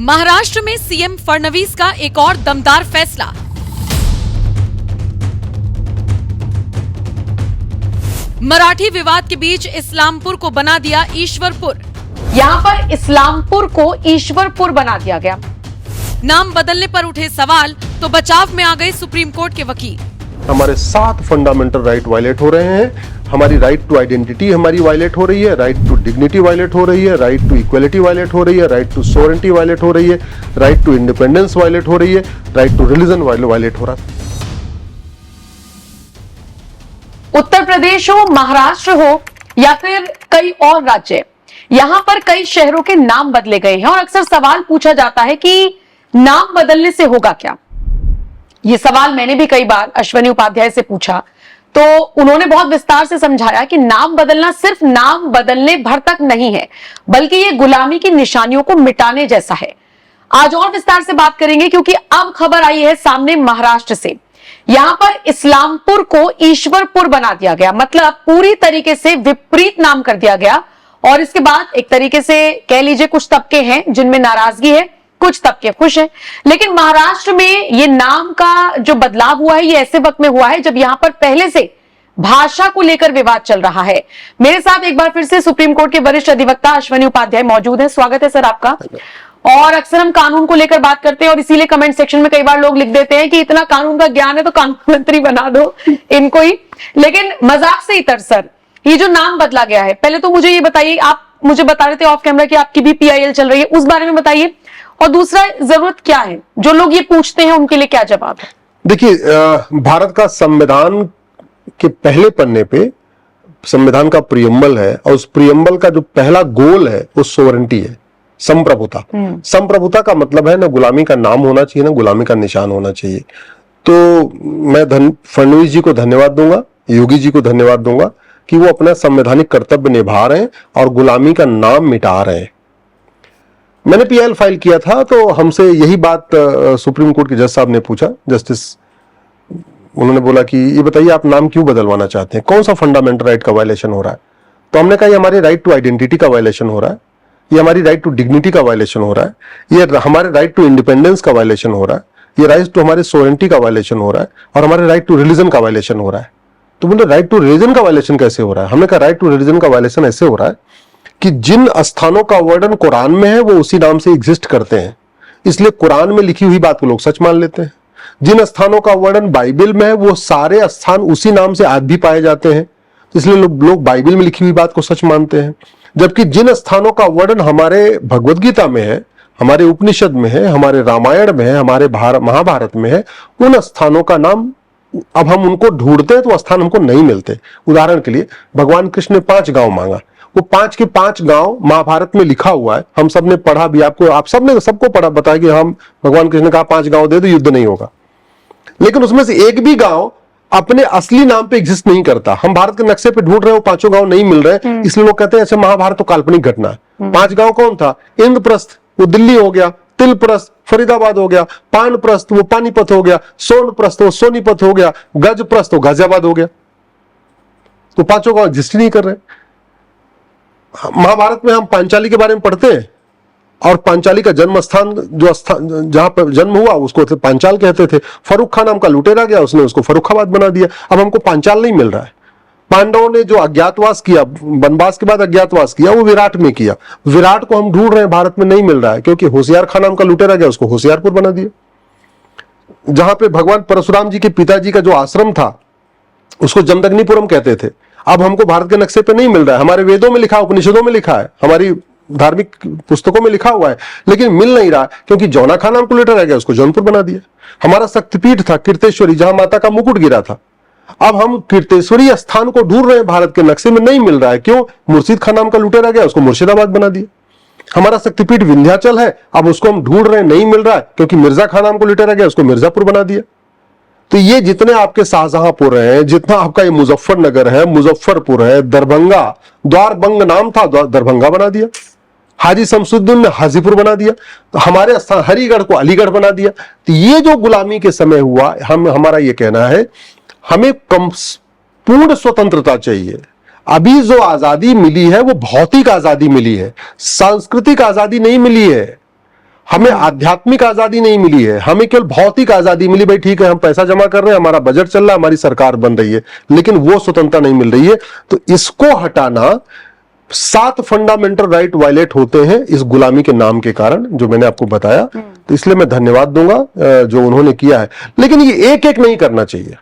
महाराष्ट्र में सीएम फडणवीस का एक और दमदार फैसला। मराठी विवाद के बीच इस्लामपुर को बना दिया ईश्वरपुर। यहाँ पर इस्लामपुर को ईश्वरपुर बना दिया गया। नाम बदलने पर उठे सवाल तो बचाव में आ गए सुप्रीम कोर्ट के वकील। हमारे 7 फंडामेंटल राइट वायलेट हो रहे हैं। हमारी राइट टू आइडेंटिटी हमारी वायलेट हो रही है, राइट टू डिग्निटी वायलेट हो रही है, राइट टू इक्वलिटी वायलेट हो रही है, राइट टू सोवरेनिटी वायलेट हो रही है, राइट टू इंडिपेंडेंस वायलेट हो रही है, राइट टू रिलीजन वायलेट हो रहा है। उत्तर प्रदेश हो, महाराष्ट्र हो या फिर कई और राज्य, यहां पर कई शहरों के नाम बदले गए हैं और अक्सर सवाल पूछा जाता है कि नाम बदलने से होगा क्या। यह सवाल मैंने भी कई बार अश्विनी उपाध्याय से पूछा तो उन्होंने बहुत विस्तार से समझाया कि नाम बदलना सिर्फ नाम बदलने भर तक नहीं है, बल्कि यह गुलामी की निशानियों को मिटाने जैसा है। आज और विस्तार से बात करेंगे क्योंकि अब खबर आई है सामने महाराष्ट्र से। यहां पर इस्लामपुर को ईश्वरपुर बना दिया गया, मतलब पूरी तरीके से विपरीत नाम कर दिया गया। और इसके बाद एक तरीके से कह लीजिए कुछ तबके हैं जिनमें नाराजगी है, कुछ तबके खुश हैं। लेकिन महाराष्ट्र में ये नाम का जो बदलाव हुआ है ये ऐसे वक्त में हुआ है जब यहां पर पहले से भाषा को लेकर विवाद चल रहा है। मेरे साथ एक बार फिर से सुप्रीम कोर्ट के वरिष्ठ अधिवक्ता अश्विनी उपाध्याय मौजूद हैं। स्वागत है सर आपका। और अक्सर हम कानून को लेकर बात करते हैं और इसीलिए कमेंट सेक्शन में कई बार लोग लिख देते हैं कि इतना कानून का ज्ञान है तो कानून मंत्री बना दो इनको ही। लेकिन मजाक से इतर सर, ये जो नाम बदला गया है, पहले तो मुझे ये बताइए, आप मुझे बता रहे थे ऑफ कैमरा कि आपकी भी PIL चल रही है, उस बारे में बताइए। और दूसरा, जरूरत क्या है, जो लोग ये पूछते हैं उनके लिए क्या जवाब है? देखिए, भारत का संविधान के पहले पन्ने पे संविधान का प्रियम्बल है और उस प्रियम्बल का जो पहला गोल है वो सोवरेनिटी है, संप्रभुता। संप्रभुता का मतलब है ना गुलामी का नाम होना चाहिए, ना गुलामी का निशान होना चाहिए। तो मैं फडणवीस जी को धन्यवाद दूंगा, योगी जी को धन्यवाद दूंगा कि वो अपना संवैधानिक कर्तव्य निभा रहे हैं और गुलामी का नाम मिटा रहे हैं। मैंने PIL फाइल किया था तो हमसे यही बात सुप्रीम कोर्ट के जज साहब ने पूछा, जस्टिस, उन्होंने बोला कि ये बताइए आप नाम क्यों बदलवाना चाहते हैं, कौन सा फंडामेंटल राइट का वायलेशन हो रहा है। तो हमने कहा ये हमारे राइट टू आइडेंटिटी का वायलेशन हो रहा है, ये हमारी राइट टू डिग्निटी का वायलेशन हो रहा है, ये हमारे राइट टू इंडिपेंडेंस का वायलेशन हो रहा है, ये राइट टू हमारे सोवरेनिटी का वायलेशन हो रहा है और हमारे राइट टू रिलीजन का वायलेशन हो रहा है। तो बोले राइट टू रिलीजन का वायलेशन कैसे हो रहा है? हमने कहा राइट टू रिलीजन का वायलेशन ऐसे हो रहा है कि जिन स्थानों का वर्णन कुरान में है वो उसी नाम से एग्जिस्ट करते हैं, इसलिए कुरान में लिखी हुई बात को लोग सच मान लेते हैं। जिन स्थानों का वर्णन बाइबल में है वो सारे स्थान उसी नाम से आज भी पाए जाते हैं, इसलिए लोग बाइबल में लिखी हुई बात को सच मानते हैं। जबकि जिन स्थानों का वर्णन हमारे भगवद गीता में है, हमारे उपनिषद में है, हमारे रामायण में है, हमारे महाभारत में है, उन स्थानों का नाम अब हम उनको ढूंढते हैं तो स्थान हमको नहीं मिलते। उदाहरण के लिए भगवान कृष्ण ने 5 गांव मांगा, वो 5 के 5 गांव महाभारत में लिखा हुआ है, हम सब ने पढ़ा भी, आप सबने सबको पढ़ा, बताया कि हम भगवान कृष्ण ने कहा 5 गांव दे दो युद्ध नहीं होगा। लेकिन उसमें से एक भी गांव अपने असली नाम पे एग्जिस्ट नहीं करता। हम भारत के नक्शे पे ढूंढ रहे हैं, वो 5 गांव नहीं मिल रहे, इसलिए लोग कहते हैं अच्छा महाभारत तो काल्पनिक घटना है। 5 गांव कौन था? इंद्रप्रस्थ वो दिल्ली हो गया, तिलप्रस्थ फरीदाबाद हो गया, पानप्रस्थ वो पानीपत हो गया, सोनप्रस्थ वो सोनीपत हो गया, गजप्रस्थ वो गाजियाबाद हो गया। तो 5 गांव एग्जिस्ट नहीं कर रहे। महाभारत में हम पांचाली के बारे में पढ़ते हैं और पांचाली का जन्म स्थान जहां पर जन्म हुआ उसको पांचाल कहते थे। फर्रुख खान नाम का लुटेरा गया, उसने उसको फर्रुखाबाद बना दिया। अब हमको पांचाल नहीं मिल रहा है। पांडवों ने जो अज्ञातवास किया, वनवास के बाद अज्ञातवास किया, वो विराट में किया। विराट को हम ढूंढ रहे हैं, भारत में नहीं मिल रहा है क्योंकि होशियार खान नाम का लुटेरा गया, उसको होशियारपुर बना दिया। जहां पे भगवान परशुराम जी के पिताजी का जो आश्रम था उसको जमदग्निपुरम कहते थे, अब हमको भारत के नक्शे पे नहीं मिल रहा है। हमारे वेदों में लिखा, उपनिषदों में लिखा है, हमारी धार्मिक पुस्तकों में लिखा हुआ है, लेकिन मिल नहीं रहा क्योंकि जौना खान नाम को लेटर रह गया, उसको जौनपुर बना दिया। हमारा शक्तिपीठ था कीर्तेश्वरी, जहां माता का मुकुट गिरा था, अब हम कीर्तेश्वरी स्थान को ढूंढ रहे हैं, भारत के नक्शे में नहीं मिल रहा है। क्यों? मुर्शिद खान नाम का लुटेरा गया, उसको मुर्शिदाबाद बना दिया। हमारा शक्तिपीठ विंध्याचल है, अब उसको हम ढूंढ रहे हैं, नहीं मिल रहा है क्योंकि मिर्जा खान नाम को लुटेरा गया, उसको मिर्जापुर बना दिया। तो ये जितने आपके शाहजहांपुर हैं, जितना आपका ये मुजफ्फरनगर है, मुजफ्फरपुर है, दरभंगा, द्वारबंग नाम था, दरभंगा बना दिया। हाजी शमसुद्दीन ने हाजीपुर बना दिया। तो हमारे हरिगढ़ को अलीगढ़ बना दिया। तो ये जो गुलामी के समय हुआ, हमारा ये कहना है हमें पूर्ण स्वतंत्रता चाहिए। अभी जो आजादी मिली है वो भौतिक आजादी मिली है, सांस्कृतिक आजादी नहीं मिली है। हमें आध्यात्मिक आजादी नहीं मिली है, हमें केवल भौतिक आजादी मिली। भाई ठीक है, हम पैसा जमा कर रहे हैं, हमारा बजट चल रहा है, हमारी सरकार बन रही है, लेकिन वो स्वतंत्रता नहीं मिल रही है। तो इसको हटाना, 7 फंडामेंटल राइट वायलेट होते हैं इस गुलामी के नाम के कारण, जो मैंने आपको बताया। तो इसलिए मैं धन्यवाद दूंगा जो उन्होंने किया है, लेकिन ये एक एक नहीं करना चाहिए।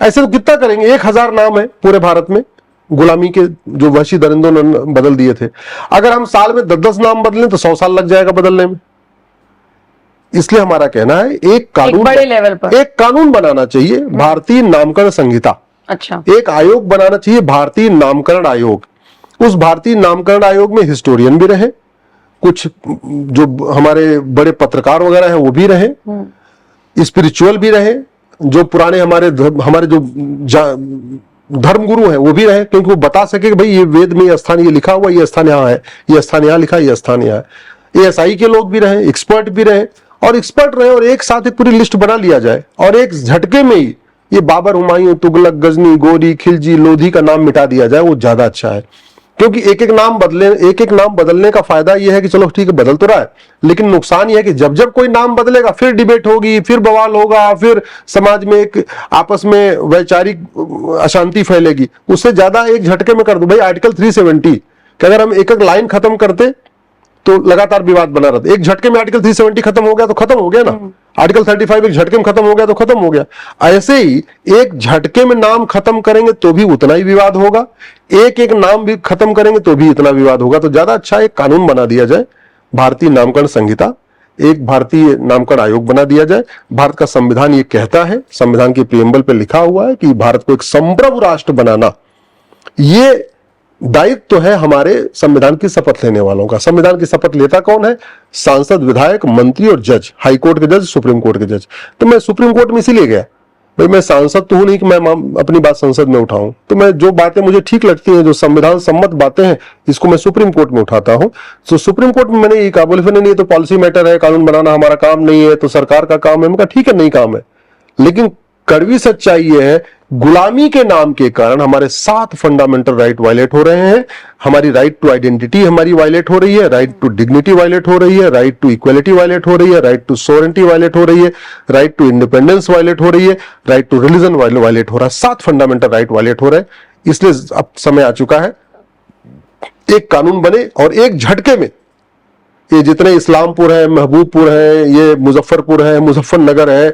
ऐसे तो कितना करेंगे, 1000 नाम है पूरे भारत में गुलामी के, जो वहशी दरिंदों ने बदल दिए थे। अगर हम साल में 10-10 नाम बदलें तो 100 साल लग जाएगा बदलने में। इसलिए हमारा कहना है एक कानून, बड़े लेवल पर एक कानून बनाना चाहिए, भारतीय नामकरण संहिता। अच्छा, एक आयोग बनाना चाहिए, भारतीय नामकरण आयोग। उस भारतीय नामकरण आयोग में हिस्टोरियन भी रहे, कुछ जो हमारे बड़े पत्रकार वगैरह हैं वो भी रहे, स्पिरिचुअल भी रहे, जो पुराने हमारे जो धर्मगुरु हैं वो भी रहे, क्योंकि वो बता सके कि भाई ये वेद में ये स्थान ये लिखा हुआ, ये स्थान यहाँ है, ये स्थान यहाँ लिखा है, ये स्थान यहाँ है। ASI के लोग भी रहे, एक्सपर्ट भी रहे, और एक्सपर्ट रहे और एक साथ एक पूरी लिस्ट बना लिया जाए और एक झटके में ही ये बाबर, हुमायूं, तुगलक, गजनी, गोरी, खिलजी, लोधी का नाम मिटा दिया जाए, वो ज्यादा अच्छा है। क्योंकि एक एक नाम बदलने का फायदा यह है कि चलो ठीक है बदल तो रहा है, लेकिन नुकसान यह है कि जब जब कोई नाम बदलेगा फिर डिबेट होगी, फिर बवाल होगा, फिर समाज में एक आपस में वैचारिक अशांति फैलेगी। उससे ज्यादा एक झटके में कर दो। भाई आर्टिकल 370 कि अगर हम एक एक लाइन खत्म करते तो लगातार विवाद बना रहता। एक झटके में आर्टिकल 370 खत्म हो गया तो खत्म हो गया ना। आर्टिकल 35 एक झटके में खत्म हो गया तो खत्म हो गया। ऐसे ही एक झटके में नाम खत्म करेंगे तो भी उतना ही विवाद होगा, एक एक नाम भी खत्म करेंगे तो भी इतना विवाद होगा। तो ज्यादा अच्छा एक कानून बना दिया जाए, भारतीय नामकरण संहिता, एक भारतीय नामकरण आयोग बना दिया जाए। भारत का संविधान ये कहता है, संविधान की प्रीएम्बल पे लिखा हुआ है कि भारत को एक संप्रभु राष्ट्र बनाना, ये दायित्व तो है हमारे संविधान की शपथ लेने वालों का। संविधान की शपथ लेता कौन है? सांसद, विधायक, मंत्री और जज, हाई कोर्ट के जज, सुप्रीम कोर्ट के जज। तो मैं सुप्रीम कोर्ट में इसीलिए गया, भाई मैं सांसद तो हूं नहीं कि मैं अपनी बात संसद में उठाऊं, तो मैं जो बातें मुझे ठीक लगती हैं, जो संविधान सम्मत बातें हैं, इसको मैं सुप्रीम कोर्ट में उठाता हूं। तो सुप्रीम कोर्ट में मैंने ये कहा, बोले फिर नहीं, तो पॉलिसी मैटर है, कानून बनाना हमारा काम नहीं है, तो सरकार का काम है। मैं कहा ठीक है, नहीं काम है, लेकिन कड़वी सच्चाई ये है, गुलामी के नाम के कारण हमारे 7 फंडामेंटल राइट वायलेट हो रहे हैं। हमारी राइट टू आइडेंटिटी हमारी वायलेट हो रही है, राइट टू डिग्निटी वायलेट हो रही है, राइट टू इक्वलिटी वायलेट हो रही है, राइट टू सोवरेनिटी वायलेट हो रही है, राइट टू इंडिपेंडेंस वायलेट हो रही है, राइट टू रिलीजन वायलेट हो रहा है। 7 फंडामेंटल राइट वायलेट हो रहे हैं। इसलिए अब समय आ चुका है एक कानून बने और एक झटके में ये जितने इस्लामपुर है, महबूबपुर है, ये मुजफ्फरपुर है, मुजफ्फरनगर है,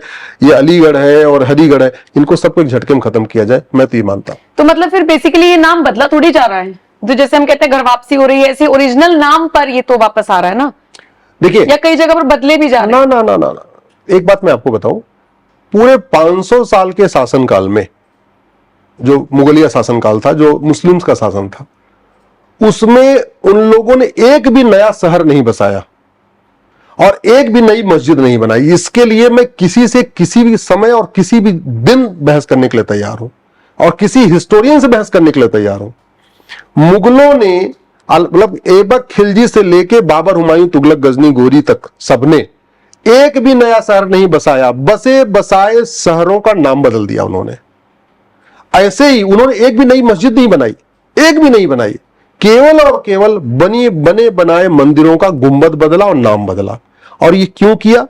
ये अलीगढ़ है और हरिगढ़ है, इनको सबको एक झटके में खत्म किया जाए। मैं तो ये मानता हूं। तो मतलब फिर बेसिकली ये नाम बदला थोड़ी जा रहा है, जो जैसे हम कहते हैं घर वापसी हो रही है, ऐसे ओरिजिनल नाम पर ये तो वापस आ रहा है ना। देखिए, या कई जगह पर बदले भी जा रहे हैं। ना, एक बात मैं आपको बताऊं, पूरे 500 साल के शासनकाल में, जो मुगलिया शासनकाल था, जो मुस्लिम्स का शासन था, उसमें उन लोगों ने एक भी नया शहर नहीं बसाया और एक भी नई मस्जिद नहीं बनाई। इसके लिए मैं किसी से किसी भी समय और किसी भी दिन बहस करने के लिए तैयार हूं और किसी हिस्टोरियन से बहस करने के लिए तैयार हूं। मुगलों ने मतलब ऐबक खिलजी से लेके बाबर, हुमायूं, तुगलक, गजनी, गोरी तक सबने एक भी नया शहर नहीं बसाया। बसे बसाए शहरों का नाम बदल दिया उन्होंने। ऐसे ही उन्होंने एक भी नई मस्जिद नहीं बनाई, एक भी नहीं बनाई। केवल और केवल बने बनाए मंदिरों का गुंबद बदला और नाम बदला। और ये क्यों किया?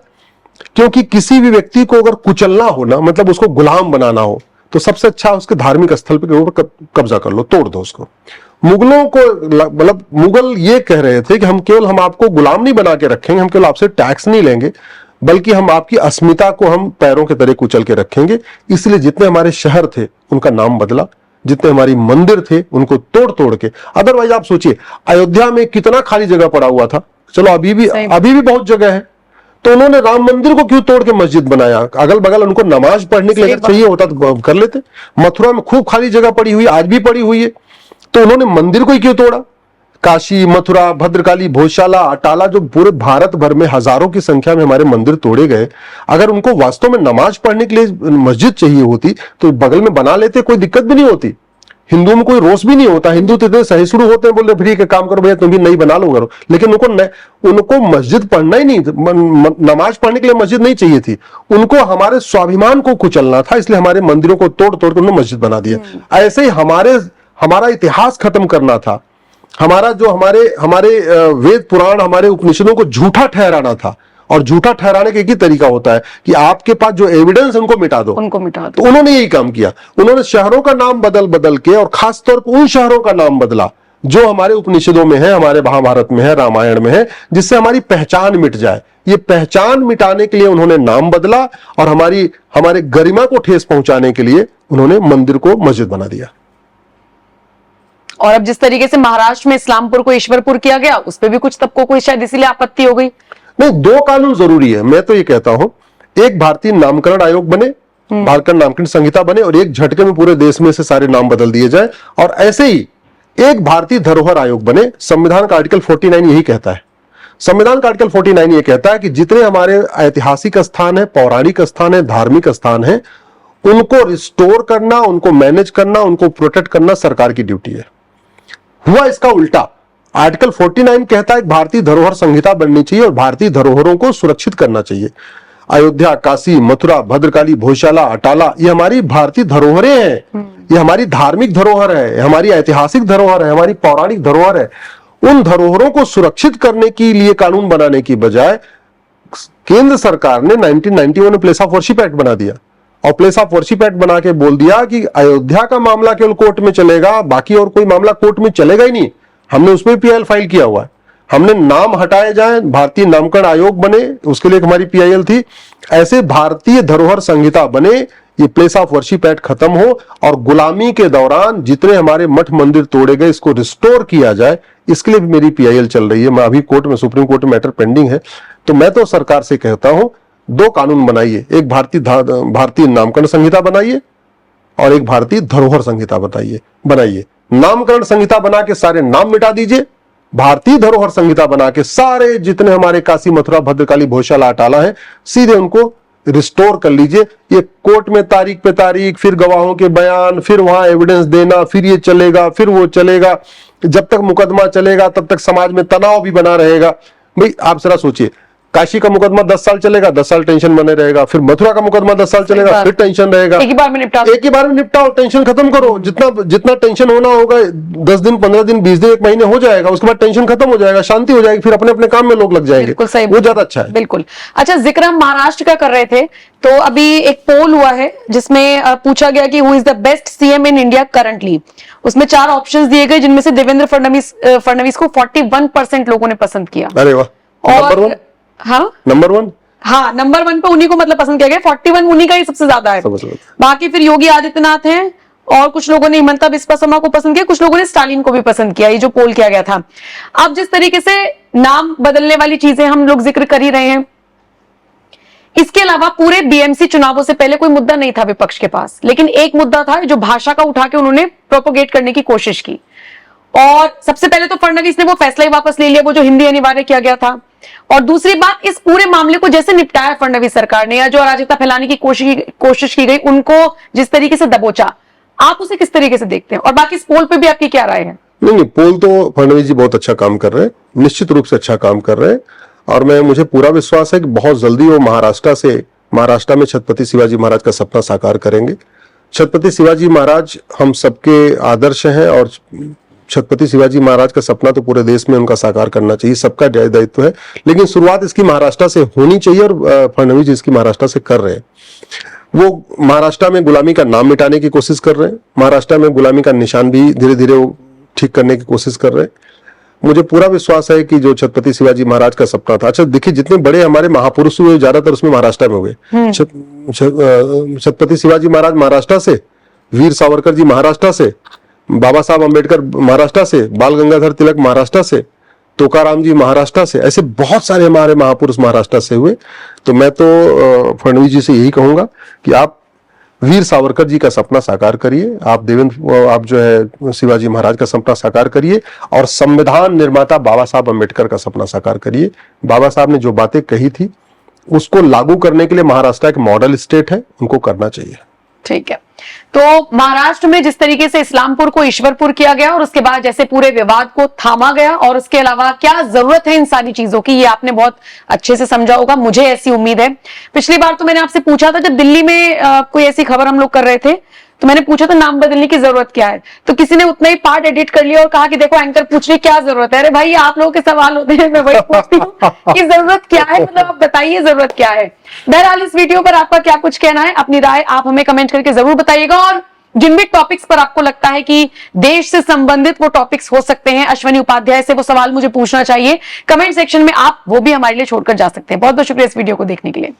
क्योंकि किसी भी व्यक्ति को अगर कुचलना हो ना, मतलब उसको गुलाम बनाना हो, तो सबसे अच्छा उसके धार्मिक स्थल पे कब्जा कर लो, तोड़ दो उसको। मुगलों को मतलब मुगल ये कह रहे थे कि हम आपको गुलाम नहीं बना के रखेंगे, हम केवल आपसे टैक्स नहीं लेंगे, बल्कि हम आपकी अस्मिता को हम पैरों के तले कुचल के रखेंगे। इसलिए जितने हमारे शहर थे उनका नाम बदला, जितने हमारी मंदिर थे उनको तोड़ तोड़ के। अदरवाइज आप सोचिए, अयोध्या में कितना खाली जगह पड़ा हुआ था, चलो अभी भी बहुत जगह है, तो उन्होंने राम मंदिर को क्यों तोड़ के मस्जिद बनाया? अगल बगल उनको नमाज पढ़ने के लिए चाहिए होता तो कर लेते। मथुरा में खूब खाली जगह पड़ी हुई, आज भी पड़ी हुई है, तो उन्होंने मंदिर को ही क्यों तोड़ा? काशी, मथुरा, भद्रकाली, भोजशाला, अटाला, जो पूरे भारत भर में हजारों की संख्या में हमारे मंदिर तोड़े गए, अगर उनको वास्तव में नमाज पढ़ने के लिए मस्जिद चाहिए होती तो बगल में बना लेते, कोई दिक्कत भी नहीं होती। हिंदुओं में कोई रोष भी नहीं होता, हिंदू तो इतने सहिष्णु होते हैं, बोल रहे ठीक है काम करो भैया, तुम भी नहीं बना लो करो। लेकिन उनको मस्जिद पढ़ना ही नहीं, नमाज पढ़ने के लिए मस्जिद नहीं चाहिए थी, उनको हमारे स्वाभिमान को कुचलना था, इसलिए हमारे मंदिरों को तोड़ तोड़ कर उन्होंने मस्जिद बना दिया। ऐसे ही हमारा इतिहास खत्म करना था, हमारा जो हमारे वेद पुराण, हमारे उपनिषदों को झूठा ठहराना था। और झूठा ठहराने का एक ही तरीका होता है कि आपके पास जो एविडेंस उनको मिटा दो, तो उन्होंने यही काम किया। उन्होंने शहरों का नाम बदल बदल के, और खासतौर पर उन शहरों का नाम बदला जो हमारे उपनिषदों में है, हमारे महाभारत में है, रामायण में है, जिससे हमारी पहचान मिट जाए। ये पहचान मिटाने के लिए उन्होंने नाम बदला, और हमारे गरिमा को ठेस पहुंचाने के लिए उन्होंने मंदिर को मस्जिद बना दिया। और अब जिस तरीके से महाराष्ट्र में इस्लामपुर को ईश्वरपुर किया गया, उस पर भी कुछ तबकों को शायद इसीलिए आपत्ति हो गई। नहीं, दो कानून जरूरी है। मैं तो ये कहता हूं, एक भारतीय नामकरण आयोग बने, भारतीय नामकरण संहिता बने, और एक झटके में पूरे देश में से सारे नाम बदल दिए जाए। और ऐसे ही एक भारतीय धरोहर आयोग बने। संविधान का आर्टिकल 49 यही कहता है। संविधान का आर्टिकल 49 ये कहता है कि जितने हमारे ऐतिहासिक स्थान है, पौराणिक स्थान है, धार्मिक स्थान है, उनको रिस्टोर करना, उनको मैनेज करना, उनको प्रोटेक्ट करना सरकार की ड्यूटी है। हुआ इसका उल्टा। आर्टिकल 49 कहता है भारतीय धरोहर संहिता बननी चाहिए और भारतीय धरोहरों को सुरक्षित करना चाहिए। अयोध्या, काशी, मथुरा, भद्रकाली, भोजशाला, अटाला, ये हमारी भारतीय धरोहरें हैं। ये हमारी धार्मिक धरोहर है, हमारी ऐतिहासिक धरोहर है, हमारी पौराणिक धरोहर है। उन धरोहरों को सुरक्षित करने के लिए कानून बनाने की बजाय केंद्र सरकार ने 1991 में प्लेस ऑफ वर्शिप एक्ट बना दिया, और प्लेस ऑफ वर्शिप एक्ट बना के बोल दिया कि अयोध्या का मामला केवल कोर्ट में चलेगा, बाकी और कोई मामला कोर्ट में चलेगा ही नहीं। हमने उसमें पीआईएल फाइल किया हुआ है। हमने नाम हटाए जाए, भारतीय नामकरण आयोग बने, उसके लिए हमारी पीआईएल थी। ऐसे भारतीय धरोहर संहिता बने, ये प्लेस ऑफ वर्शिप एक्ट खत्म हो, और गुलामी के दौरान जितने हमारे मठ मंदिर तोड़े गए, इसको रिस्टोर किया जाए। इसके लिए भी मेरी पीआईएल चल रही है। मैं अभी कोर्ट में, सुप्रीम कोर्ट में मैटर पेंडिंग है। तो मैं तो सरकार से कहता हूं, दो कानून बनाइए, एक भारतीय नामकरण संहिता बनाइए और एक भारतीय धरोहर संहिता बनाइए। नामकरण संहिता बना के सारे नाम मिटा दीजिए, भारतीय धरोहर संहिता बना के सारे जितने हमारे काशी, मथुरा, भद्रकाली, भोजशाला, अटाला है, सीधे उनको रिस्टोर कर लीजिए। ये कोर्ट में तारीख पे तारीख, फिर गवाहों के बयान, फिर वहां एविडेंस देना, फिर ये चलेगा, फिर वो चलेगा। जब तक मुकदमा चलेगा तब तक समाज में तनाव भी बना रहेगा। भाई आप जरा सोचिए, काशी का मुकदमा 10 साल चलेगा, 10 साल टेंशन बने रहेगा। फिर मथुरा का मुकदमा 10 साल चलेगा, फिर टेंशन रहेगा। एक ही बार में निपटाओ, टेंशन खत्म करो। जितना टेंशन होना होगा, 10 दिन, 15 दिन, 20 दिन, 1 महीने हो जाएगा, उसके बाद टेंशन खत्म हो जाएगा, शांति हो जाएगी, फिर अपने अपने काम में लोग लग जाएंगे। वो ज्यादा अच्छा है। बिल्कुल। अच्छा, जिक्र हम महाराष्ट्र का कर रहे थे, तो अभी एक पोल हुआ है जिसमें पूछा गया कि who is the best CM in India currently. उसमें 4 ऑप्शंस दिए गए, जिनमें से देवेंद्र फडणवीस को 41% लोगों ने पसंद किया। अरे वाह। और नंबर 1 हाँ, नंबर 1 पे उन्हीं को मतलब पसंद किया गया। 41 उन्हीं का ही सबसे ज्यादा है। बाकी फिर योगी आदित्यनाथ हैं, और कुछ लोगों ने हिमंता बिस्वा शर्मा को पसंद किया, कुछ लोगों ने स्टालिन को भी पसंद किया। ये जो पोल किया गया था। अब जिस तरीके से नाम बदलने वाली चीजें हम लोग जिक्र कर ही रहे हैं, इसके अलावा पूरे बीएमसी चुनावों से पहले कोई मुद्दा नहीं था विपक्ष के पास, लेकिन एक मुद्दा था जो भाषा का उठा के उन्होंने प्रोपोगेट करने की कोशिश की। और सबसे पहले तो फडणवीस ने वो फैसला ही वापस ले लिया, वो जो हिंदी अनिवार्य किया गया था। और दूसरी बात, इस पूरे मामले को जैसे निपटाया फडणवीस सरकार ने, या जो अराजकता फैलाने की कोशिश की गई, उनको जिस तरीके से दबोचा, आप उसे किस तरीके से देखते हैं? और बाकी इस पोल पे भी आपकी क्या राय है? नहीं, पोल तो फडणवीस जी बहुत अच्छा काम कर रहे हैं, निश्चित रूप से अच्छा काम कर रहे हैं। और मुझे पूरा विश्वास है कि बहुत जल्दी वो महाराष्ट्र में छत्रपति शिवाजी महाराज का सपना साकार करेंगे। छत्रपति शिवाजी महाराज हम सबके आदर्श हैं, और छत्रपति शिवाजी महाराज का सपना तो पूरे देश में उनका साकार करना चाहिए, सबका दायित्व है। लेकिन शुरुआत इसकी महाराष्ट्र से होनी चाहिए, और फडणवीस जी इसकी महाराष्ट्र से कर रहे हैं। वो महाराष्ट्र में गुलामी का नाम मिटाने की कोशिश कर रहे हैं, महाराष्ट्र में गुलामी का निशान भी धीरे धीरे वो ठीक करने की कोशिश कर रहे हैं। मुझे पूरा विश्वास है कि जो छत्रपति शिवाजी महाराज का सपना था, अच्छा देखिए, जितने बड़े हमारे महापुरुष हुए ज्यादातर उसमें महाराष्ट्र में हुए। छत्रपति शिवाजी महाराज महाराष्ट्र से, वीर सावरकर जी महाराष्ट्र से, बाबा साहब अम्बेडकर महाराष्ट्र से, बाल गंगाधर तिलक महाराष्ट्र से, तुकाराम जी महाराष्ट्र से, ऐसे बहुत सारे हमारे महापुरुष महाराष्ट्र से हुए। तो मैं तो फडणवीस जी से यही कहूंगा कि आप वीर सावरकर जी का सपना साकार करिए, आप जो है शिवाजी महाराज का सपना साकार करिए, और संविधान निर्माता बाबा साहब अम्बेडकर का सपना साकार करिए। बाबा साहब ने जो बातें कही थी उसको लागू करने के लिए महाराष्ट्र एक मॉडल स्टेट है, उनको करना चाहिए। ठीक है। तो महाराष्ट्र में जिस तरीके से इस्लामपुर को ईश्वरपुर किया गया, और उसके बाद जैसे पूरे विवाद को थामा गया, और उसके अलावा क्या जरूरत है इन सारी चीजों की, ये आपने बहुत अच्छे से समझा होगा, मुझे ऐसी उम्मीद है। पिछली बार तो मैंने आपसे पूछा था, जब दिल्ली में कोई ऐसी खबर हम लोग कर रहे थे, तो मैंने पूछा तो नाम बदलने की जरूरत क्या है, तो किसी ने उतना ही पार्ट एडिट कर लिया और कहा कि देखो एंकर पूछ रही क्या जरूरत है। अरे भाई आप लोगों के सवाल होते हैं, मैं वही पूछती हूँ कि जरूरत क्या है, मतलब आप बताइए जरूरत क्या है। बहरहाल इस वीडियो पर आपका क्या कुछ कहना है, अपनी राय आप हमें कमेंट करके जरूर बताइएगा। और जिन भी टॉपिक्स पर आपको लगता है कि देश से संबंधित वो टॉपिक्स हो सकते हैं, अश्विनी उपाध्याय से वो सवाल मुझे पूछना चाहिए, कमेंट सेक्शन में आप वो भी हमारे लिए छोड़कर जा सकते हैं। बहुत बहुत शुक्रिया इस वीडियो को देखने के लिए।